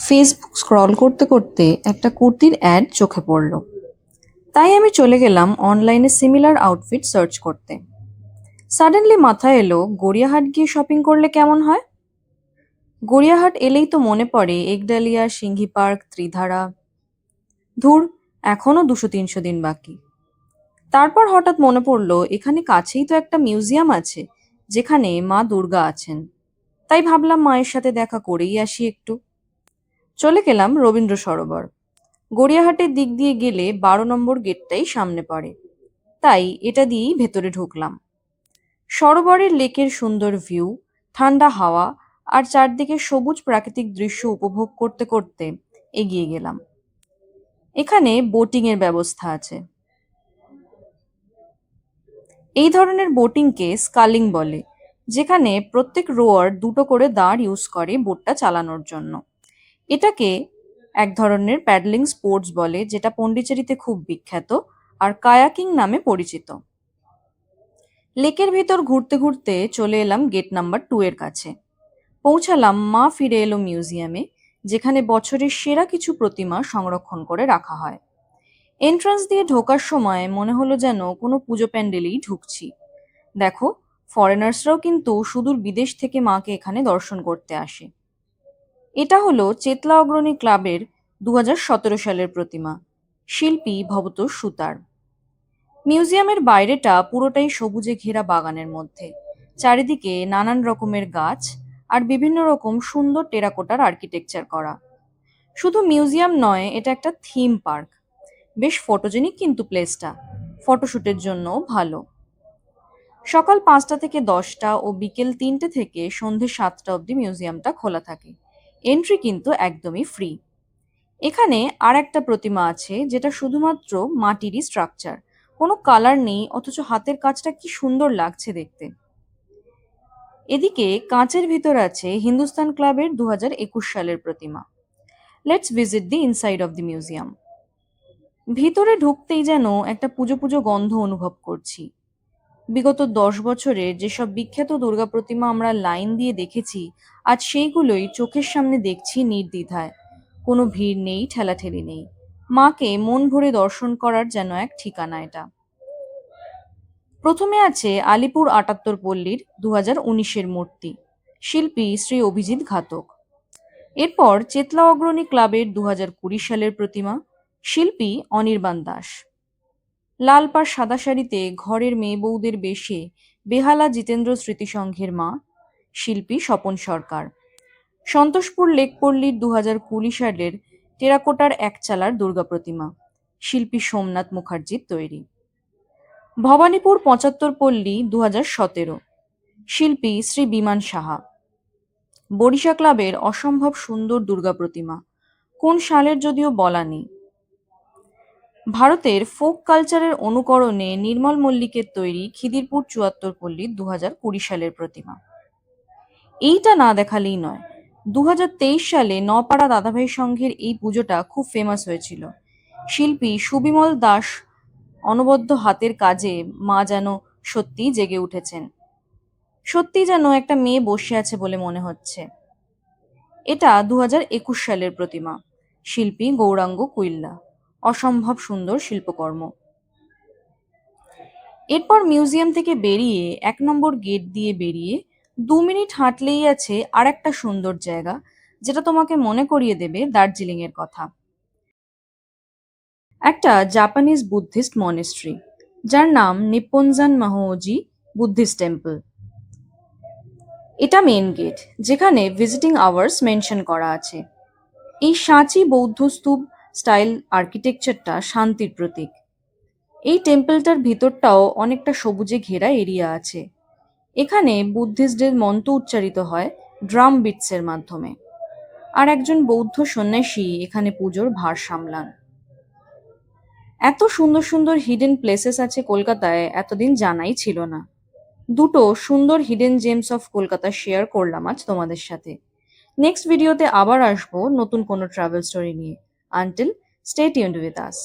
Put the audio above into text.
Facebook scroll করতে করতে একটা কুর্তির অ্যাড চোখে পড়ল। তাই আমি চলে গেলাম অনলাইনে সিমিলার আউটফিট সার্চ করতে। সাডেনলি মাথায় এলো গড়িয়াহাট গিয়ে শপিং করলে কেমন হয়। গড়িয়াহাট এলেই তো মনে পড়ে একডালিয়া, সিংহী পার্ক, ত্রিধারা। ধুর, এখনো 200-300 দিন বাকি। তারপর হঠাৎ মনে পড়লো এখানে কাছেই তো একটা মিউজিয়াম আছে যেখানে মা দুর্গা আছেন। তাই ভাবলাম মায়ের সাথে দেখা করেই আসি একটু। চলে গেলাম রবীন্দ্র সরোবর। গড়িয়াহাটের দিক দিয়ে গেলে 12 নম্বর গেটটাই সামনে পড়ে, তাই এটা দিয়েই ভেতরে ঢুকলাম। সরোবরের লেকের সুন্দর ভিউ, ঠান্ডা হাওয়া আর চারদিকে সবুজ প্রাকৃতিক দৃশ্য উপভোগ করতে করতে এগিয়ে গেলাম। এখানে বোটিং এর ব্যবস্থা আছে। এই ধরনের বোটিংকে স্কালিং বলে, যেখানে প্রত্যেক রোয়ার দুটো করে দাঁড় ইউজ করে বোটটা চালানোর জন্য। এটাকে এক ধরনের প্যাডলিং স্পোর্টস বলে, যেটা পন্ডিচেরিতে খুব বিখ্যাত আর কায়াকিং নামে পরিচিত। লেকের ভিতর ঘুরতে ঘুরতে চলে এলাম গেট নাম্বার 2 এর কাছে। পৌঁছালাম মা ফিরে এলো মিউজিয়ামে, যেখানে বছরের সেরা কিছু প্রতিমা সংরক্ষণ করে রাখা হয়। এন্ট্রান্স দিয়ে ঢোকার সময় মনে হলো যেন কোনো পুজো প্যান্ডেলেই ঢুকছি। দেখো, ফরেনার্সরাও কিন্তু সুদূর বিদেশ থেকে মাকে এখানে দর্শন করতে আসে। এটা হলো চেতলা অগ্রণী ক্লাবের 2017 সালের প্রতিমা, শিল্পী ভবতোষ সুতার। মিউজিয়ামের বাইরেটা পুরোটাই সবুজে ঘেরা বাগানের মধ্যে, চারিদিকে নানান রকমের গাছ আর বিভিন্ন রকম সুন্দর টেরাকোটার আর্কিটেকচার করা। শুধু মিউজিয়াম নয়, এটা একটা থিম পার্ক। বেশ ফটোজেনিক কিন্তু প্লেসটা, ফটোশুটের জন্যও ভালো। সকাল 5টা থেকে 10টা ও বিকেল 3টে থেকে সন্ধে 7টা অবধি মিউজিয়ামটা খোলা থাকে। এন্ট্রি কিন্তু একদমই ফ্রি। এখানে আর একটা প্রতিমা আছে যেটা শুধুমাত্র মাটিরই স্ট্রাকচার, কোনো কালার নেই, অথচ হাতের কাজটা কি সুন্দর লাগছে দেখতে। এদিকে কাঁচের ভিতর আছে হিন্দুস্তান ক্লাবের 2021 সালের প্রতিমা। Let's visit the inside of the museum. ভিতরে ঢুকতেই যেন একটা পুজো পুজো গন্ধ অনুভব করছি। বিগত 10 বছরে যেসব বিখ্যাত দুর্গা প্রতিমা আমরা লাইন দিয়ে দেখেছি, আজ সেইগুলোই চোখের সামনে দেখছি নির্দ্বিধায়। কোনো ভিড় নেই, ঠেলাঠেলি নেই। মাকে মন ভরে দর্শন করার যেন এক ঠিকানা এটা। প্রথমে আছে আলিপুর 78 পল্লীর 2019-এর মূর্তি, শিল্পী শ্রী অভিজিৎ ঘাতক। এরপর চেতলা অগ্রণী ক্লাবের 2020 সালের প্রতিমা, শিল্পী অনির্বাণ দাস। লাল পাড় সাদা শাড়িতে ঘরের মেয়ে বউদের বেশে বেহালা জিতেন্দ্র স্মৃতিসংঘের মা, শিল্পী স্বপন সরকার। সন্তোষপুর লেকপল্লীর 2020 সালের টেরাকোটার একচালার দুর্গা প্রতিমা, শিল্পী সোমনাথ মুখার্জির তৈরি। ভবানীপুর 75 পল্লী 2017, শিল্পী শ্রী বিমান সাহা। বরিশা ক্লাবের অসম্ভব সুন্দর দুর্গা প্রতিমা, কোন সালের যদিও বলা নেই। ভারতের ফোক কালচারের অনুকরণে নির্মল মল্লিকের তৈরি খিদিরপুর 74 পল্লীর 2020 সালের প্রতিমা। এইটা না দেখালেই নয়, 2023 সালে নপাড়া দাদাভাই সংঘের এই পুজোটা খুব ফেমাস হয়েছিল। শিল্পী সুবিমল দাস অনবদ্য হাতের কাজে মা যেন সত্যিই জেগে উঠেছেন। সত্যি যেন একটা মেয়ে বসে আছে বলে মনে হচ্ছে। এটা 2021 সালের প্রতিমা, শিল্পী গৌরাঙ্গ কুইল্লা। অসম্ভব সুন্দর শিল্পকর্ম। এরপর মিউজিয়াম থেকে বেরিয়ে 1 নম্বর গেট দিয়ে বেরিয়ে 2 মিনিট হাঁটলেই আছে আর একটা সুন্দর জায়গা, যেটা তোমাকে মনে করিয়ে দেবে দার্জিলিং এর কথা। একটা জাপানিজ বুদ্ধিস্ট মনেস্ট্রি, যার নাম নিপ্পনজান মাহোজি বুদ্ধিস্ট টেম্পল। এটা মেন গেট, যেখানে ভিজিটিং আওয়ার্স মেনশন করা আছে। এই সাঁচি বৌদ্ধ স্তূপ স্টাইল আর্কিটেকচারটা শান্তির প্রতীক। এই টেম্পলটার ভিতরটাও অনেকটা সবুজে ঘেরা এরিয়া আছে। এখানে বুদ্ধিস্টদের মন্ত্র উচ্চারিত হয় ড্রাম বিটসের মাধ্যমে, আর একজন বৌদ্ধ সন্ন্যাসী এখানে পুজোর ভার সামলান। এত সুন্দর সুন্দর হিডেন প্লেসেস আছে কলকাতায়, এতদিন জানাই ছিল না। দুটো সুন্দর hidden James of Kolkata share করলাম আজ তোমাদের সাথে। নেক্সট ভিডিওতে আবার আসবো নতুন কোনো ট্রাভেল স্টোরি নিয়ে। Until, stay tuned with us.